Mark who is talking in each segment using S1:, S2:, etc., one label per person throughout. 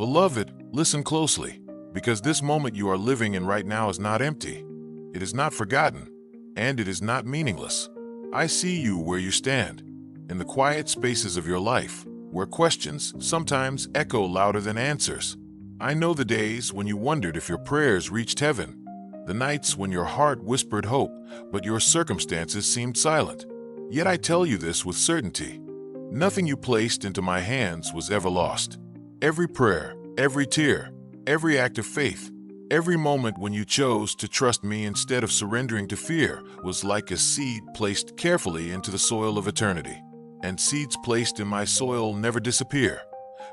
S1: Beloved, listen closely, because this moment you are living in right now is not empty. It is not forgotten, and it is not meaningless. I see you where you stand, in the quiet spaces of your life, where questions sometimes echo louder than answers. I know the days when you wondered if your prayers reached heaven, the nights when your heart whispered hope, but your circumstances seemed silent. Yet I tell you this with certainty. Nothing you placed into my hands was ever lost. Every prayer, every tear, every act of faith, every moment when you chose to trust me instead of surrendering to fear was like a seed placed carefully into the soil of eternity. And seeds placed in my soil never disappear.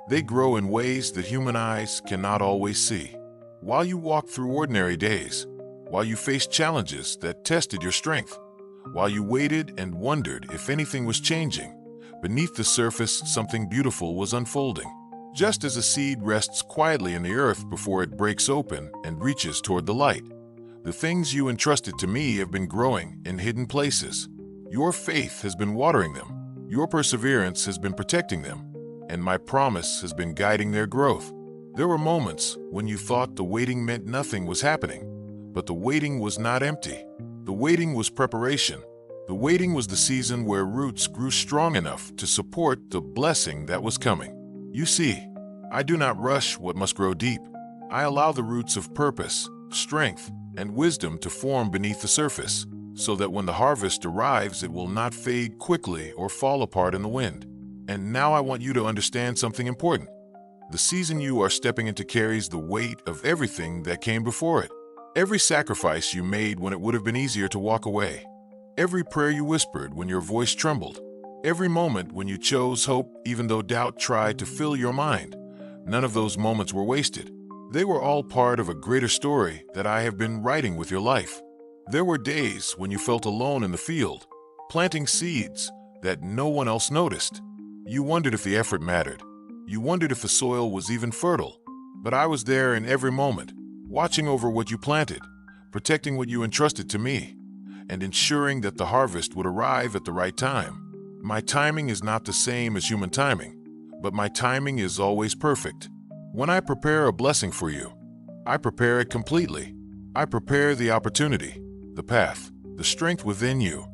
S1: They grow in ways that human eyes cannot always see. While you walked through ordinary days, while you faced challenges that tested your strength, while you waited and wondered if anything was changing, beneath the surface something beautiful was unfolding. Just as a seed rests quietly in the earth before it breaks open and reaches toward the light, the things you entrusted to me have been growing in hidden places. Your faith has been watering them, your perseverance has been protecting them, and my promise has been guiding their growth. There were moments when you thought the waiting meant nothing was happening, but the waiting was not empty. The waiting was preparation. The waiting was the season where roots grew strong enough to support the blessing that was coming. You see, I do not rush what must grow deep. I allow the roots of purpose, strength, and wisdom to form beneath the surface, so that when the harvest arrives, it will not fade quickly or fall apart in the wind. And now I want you to understand something important. The season you are stepping into carries the weight of everything that came before it. Every sacrifice you made when it would have been easier to walk away. Every prayer you whispered when your voice trembled. Every moment when you chose hope even though doubt tried to fill your mind. None of those moments were wasted. They were all part of a greater story that I have been writing with your life. There were days when you felt alone in the field, planting seeds that no one else noticed. You wondered if the effort mattered. You wondered if the soil was even fertile. But I was there in every moment, watching over what you planted, protecting what you entrusted to me, and ensuring that the harvest would arrive at the right time. My timing is not the same as human timing, but my timing is always perfect. When I prepare a blessing for you, I prepare it completely. I prepare the opportunity, the path, the strength within you,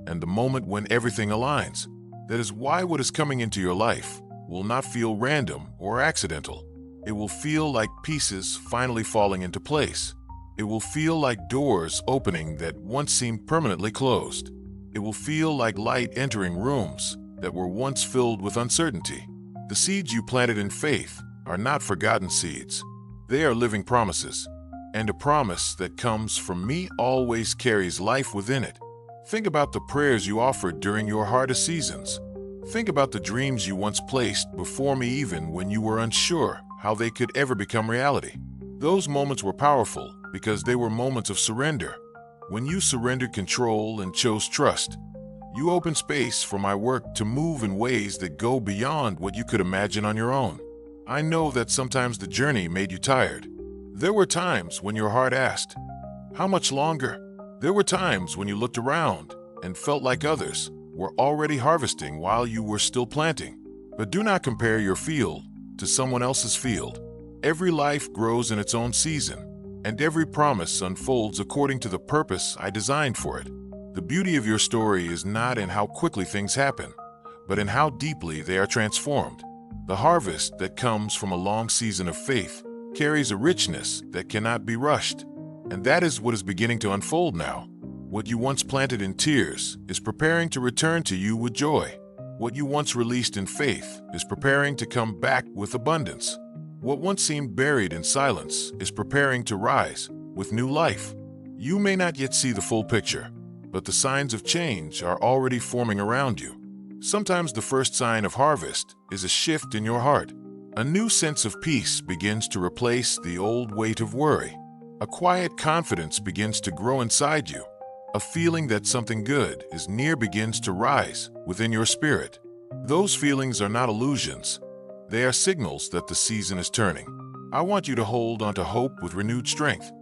S1: and the moment when everything aligns. That is why what is coming into your life will not feel random or accidental. It will feel like pieces finally falling into place. It will feel like doors opening that once seemed permanently closed. It will feel like light entering rooms that were once filled with uncertainty. The seeds you planted in faith are not forgotten seeds. They are living promises, and a promise that comes from me always carries life within it. Think about the prayers you offered during your hardest seasons. Think about the dreams you once placed before me even when you were unsure how they could ever become reality. Those moments were powerful because they were moments of surrender. When you surrendered control and chose trust, you opened space for my work to move in ways that go beyond what you could imagine on your own. I know that sometimes the journey made you tired. There were times when your heart asked, "How much longer?" There were times when you looked around and felt like others were already harvesting while you were still planting. But do not compare your field to someone else's field. Every life grows in its own season, and every promise unfolds according to the purpose I designed for it. The beauty of your story is not in how quickly things happen, but in how deeply they are transformed. The harvest that comes from a long season of faith carries a richness that cannot be rushed, and that is what is beginning to unfold now. What you once planted in tears is preparing to return to you with joy. What you once released in faith is preparing to come back with abundance. What once seemed buried in silence is preparing to rise with new life. You may not yet see the full picture, but the signs of change are already forming around you. Sometimes the first sign of harvest is a shift in your heart. A new sense of peace begins to replace the old weight of worry. A quiet confidence begins to grow inside you. A feeling that something good is near begins to rise within your spirit. Those feelings are not illusions. They are signals that the season is turning. I want you to hold on to hope with renewed strength,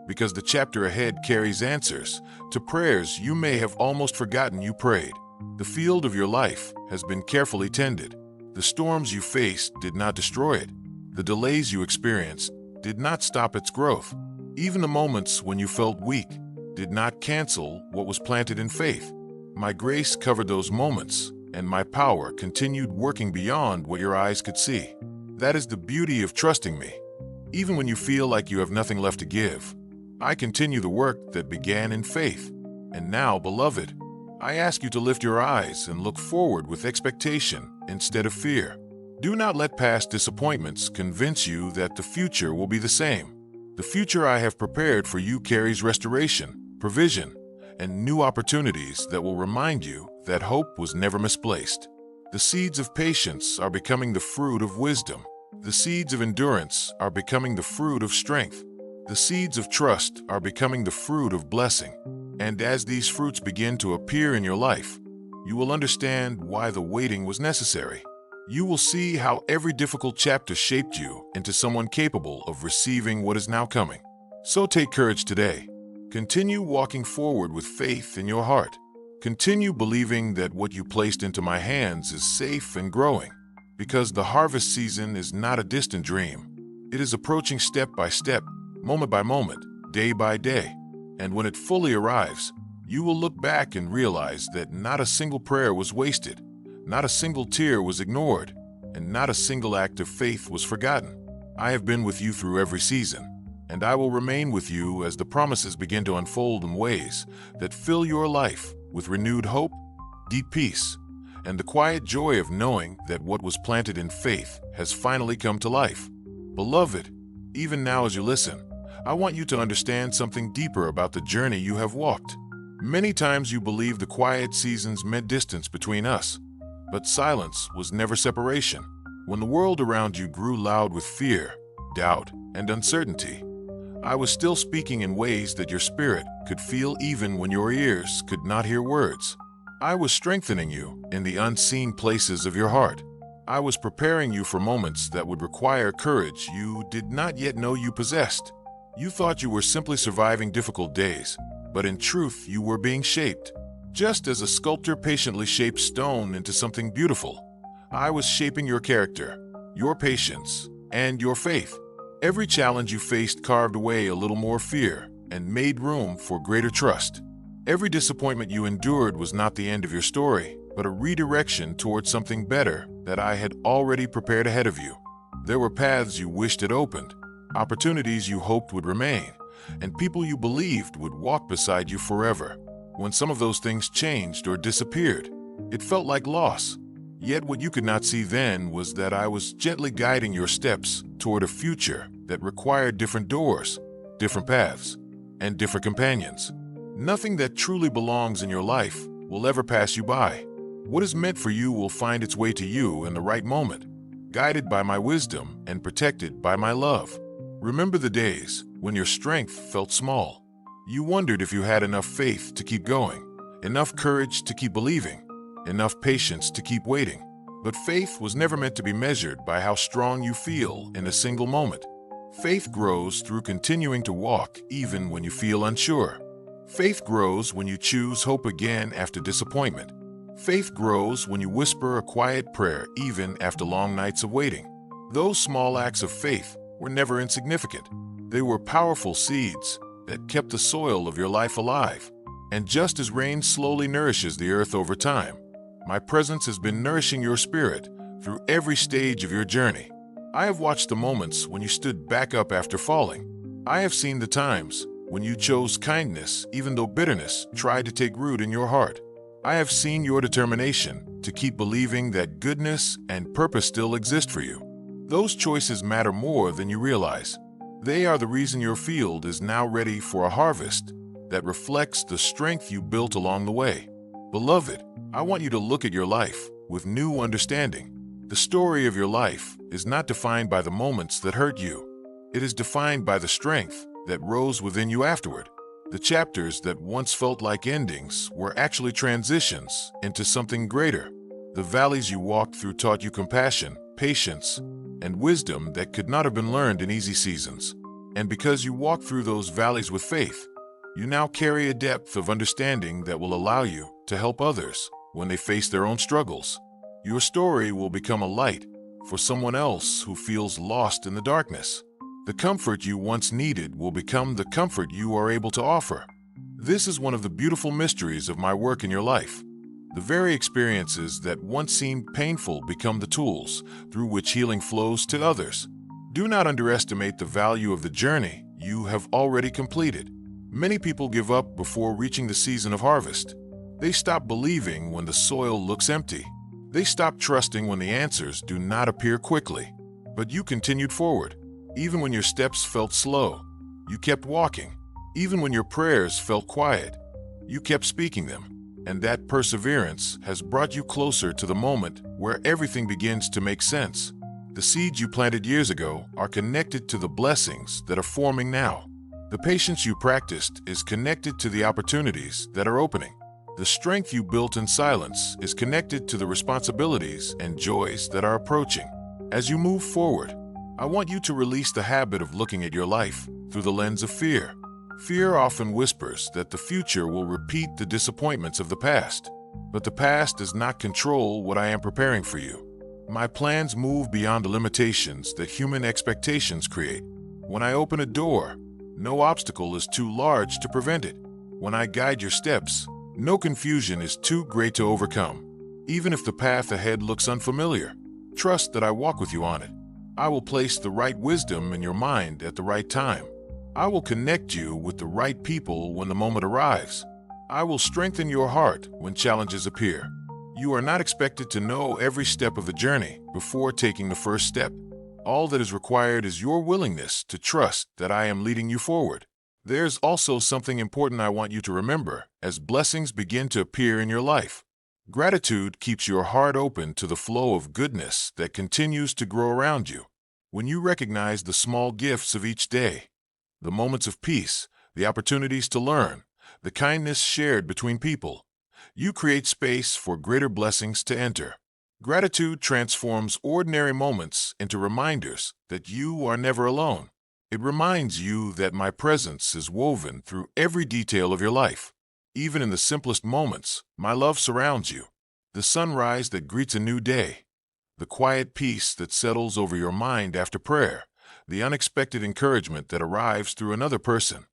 S1: because the chapter ahead carries answers to prayers you may have almost forgotten you prayed. The field of your life has been carefully tended. The storms you faced did not destroy it. The delays you experienced did not stop its growth. Even the moments when you felt weak did not cancel what was planted in faith. My grace covered those moments, and my power continued working beyond what your eyes could see. That is the beauty of trusting me. Even when you feel like you have nothing left to give, I continue the work that began in faith. And now, beloved, I ask you to lift your eyes and look forward with expectation instead of fear. Do not let past disappointments convince you that the future will be the same. The future I have prepared for you carries restoration, provision, and new opportunities that will remind you that hope was never misplaced. The seeds of patience are becoming the fruit of wisdom. The seeds of endurance are becoming the fruit of strength. The seeds of trust are becoming the fruit of blessing. And as these fruits begin to appear in your life, you will understand why the waiting was necessary. You will see how every difficult chapter shaped you into someone capable of receiving what is now coming. So take courage today. Continue walking forward with faith in your heart. Continue believing that what you placed into my hands is safe and growing, because the harvest season is not a distant dream. It is approaching step by step, moment by moment, day by day. And when it fully arrives, you will look back and realize that not a single prayer was wasted, not a single tear was ignored, and not a single act of faith was forgotten. I have been with you through every season, and I will remain with you as the promises begin to unfold in ways that fill your life with renewed hope, deep peace, and the quiet joy of knowing that what was planted in faith has finally come to life. Beloved, even now as you listen, I want you to understand something deeper about the journey you have walked. Many times you believed the quiet seasons meant distance between us, but silence was never separation. When the world around you grew loud with fear, doubt, and uncertainty, I was still speaking in ways that your spirit could feel even when your ears could not hear words. I was strengthening you in the unseen places of your heart. I was preparing you for moments that would require courage you did not yet know you possessed. You thought you were simply surviving difficult days, but in truth you were being shaped. Just as a sculptor patiently shapes stone into something beautiful, I was shaping your character, your patience, and your faith. Every challenge you faced carved away a little more fear and made room for greater trust. Every disappointment you endured was not the end of your story, but a redirection towards something better that I had already prepared ahead of you. There were paths you wished had opened, opportunities you hoped would remain, and people you believed would walk beside you forever. When some of those things changed or disappeared, it felt like loss. Yet what you could not see then was that I was gently guiding your steps toward a future that required different doors, different paths, and different companions. Nothing that truly belongs in your life will ever pass you by. What is meant for you will find its way to you in the right moment, guided by my wisdom and protected by my love. Remember the days when your strength felt small. You wondered if you had enough faith to keep going, enough courage to keep believing, enough patience to keep waiting. But faith was never meant to be measured by how strong you feel in a single moment. Faith grows through continuing to walk even when you feel unsure. Faith grows when you choose hope again after disappointment. Faith grows when you whisper a quiet prayer even after long nights of waiting. Those small acts of faith were never insignificant. They were powerful seeds that kept the soil of your life alive. And just as rain slowly nourishes the earth over time, my presence has been nourishing your spirit through every stage of your journey. I have watched the moments when you stood back up after falling. I have seen the times when you chose kindness even though bitterness tried to take root in your heart. I have seen your determination to keep believing that goodness and purpose still exist for you. Those choices matter more than you realize. They are the reason your field is now ready for a harvest that reflects the strength you built along the way. Beloved, I want you to look at your life with new understanding. The story of your life is not defined by the moments that hurt you. It is defined by the strength that rose within you afterward. The chapters that once felt like endings were actually transitions into something greater. The valleys you walked through taught you compassion, patience, and wisdom that could not have been learned in easy seasons. And because you walked through those valleys with faith, you now carry a depth of understanding that will allow you to help others when they face their own struggles. Your story will become a light for someone else who feels lost in the darkness. The comfort you once needed will become the comfort you are able to offer. This is one of the beautiful mysteries of my work in your life. The very experiences that once seemed painful become the tools through which healing flows to others. Do not underestimate the value of the journey you have already completed. Many people give up before reaching the season of harvest. They stop believing when the soil looks empty. They stop trusting when the answers do not appear quickly. But you continued forward. Even when your steps felt slow, you kept walking. Even when your prayers felt quiet, you kept speaking them. And that perseverance has brought you closer to the moment where everything begins to make sense. The seeds you planted years ago are connected to the blessings that are forming now. The patience you practiced is connected to the opportunities that are opening. The strength you built in silence is connected to the responsibilities and joys that are approaching. As you move forward, I want you to release the habit of looking at your life through the lens of fear. Fear often whispers that the future will repeat the disappointments of the past. But the past does not control what I am preparing for you. My plans move beyond the limitations that human expectations create. When I open a door, no obstacle is too large to prevent it. When I guide your steps, no confusion is too great to overcome. Even if the path ahead looks unfamiliar, trust that I walk with you on it. I will place the right wisdom in your mind at the right time. I will connect you with the right people when the moment arrives. I will strengthen your heart when challenges appear. You are not expected to know every step of the journey before taking the first step. All that is required is your willingness to trust that I am leading you forward. There's also something important I want you to remember as blessings begin to appear in your life. Gratitude keeps your heart open to the flow of goodness that continues to grow around you. When you recognize the small gifts of each day, the moments of peace, the opportunities to learn, the kindness shared between people, you create space for greater blessings to enter. Gratitude transforms ordinary moments into reminders that you are never alone. It reminds you that my presence is woven through every detail of your life. Even in the simplest moments, my love surrounds you. The sunrise that greets a new day, the quiet peace that settles over your mind after prayer, the unexpected encouragement that arrives through another person.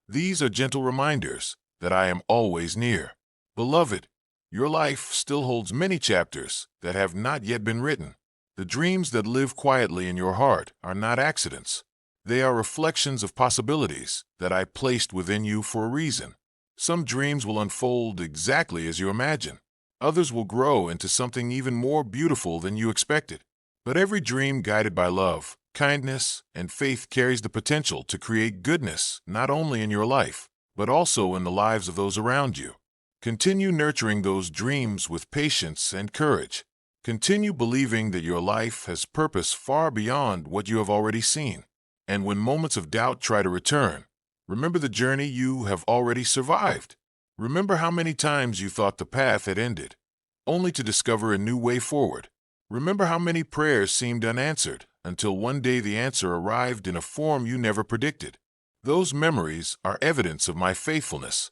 S1: These are gentle reminders that I am always near. Beloved, your life still holds many chapters that have not yet been written. The dreams that live quietly in your heart are not accidents. They are reflections of possibilities that I placed within you for a reason. Some dreams will unfold exactly as you imagine. Others will grow into something even more beautiful than you expected. But every dream guided by love, kindness, and faith carries the potential to create goodness not only in your life, but also in the lives of those around you. Continue nurturing those dreams with patience and courage. Continue believing that your life has purpose far beyond what you have already seen. And when moments of doubt try to return, remember the journey you have already survived. Remember how many times you thought the path had ended, only to discover a new way forward. Remember how many prayers seemed unanswered until one day the answer arrived in a form you never predicted. Those memories are evidence of my faithfulness,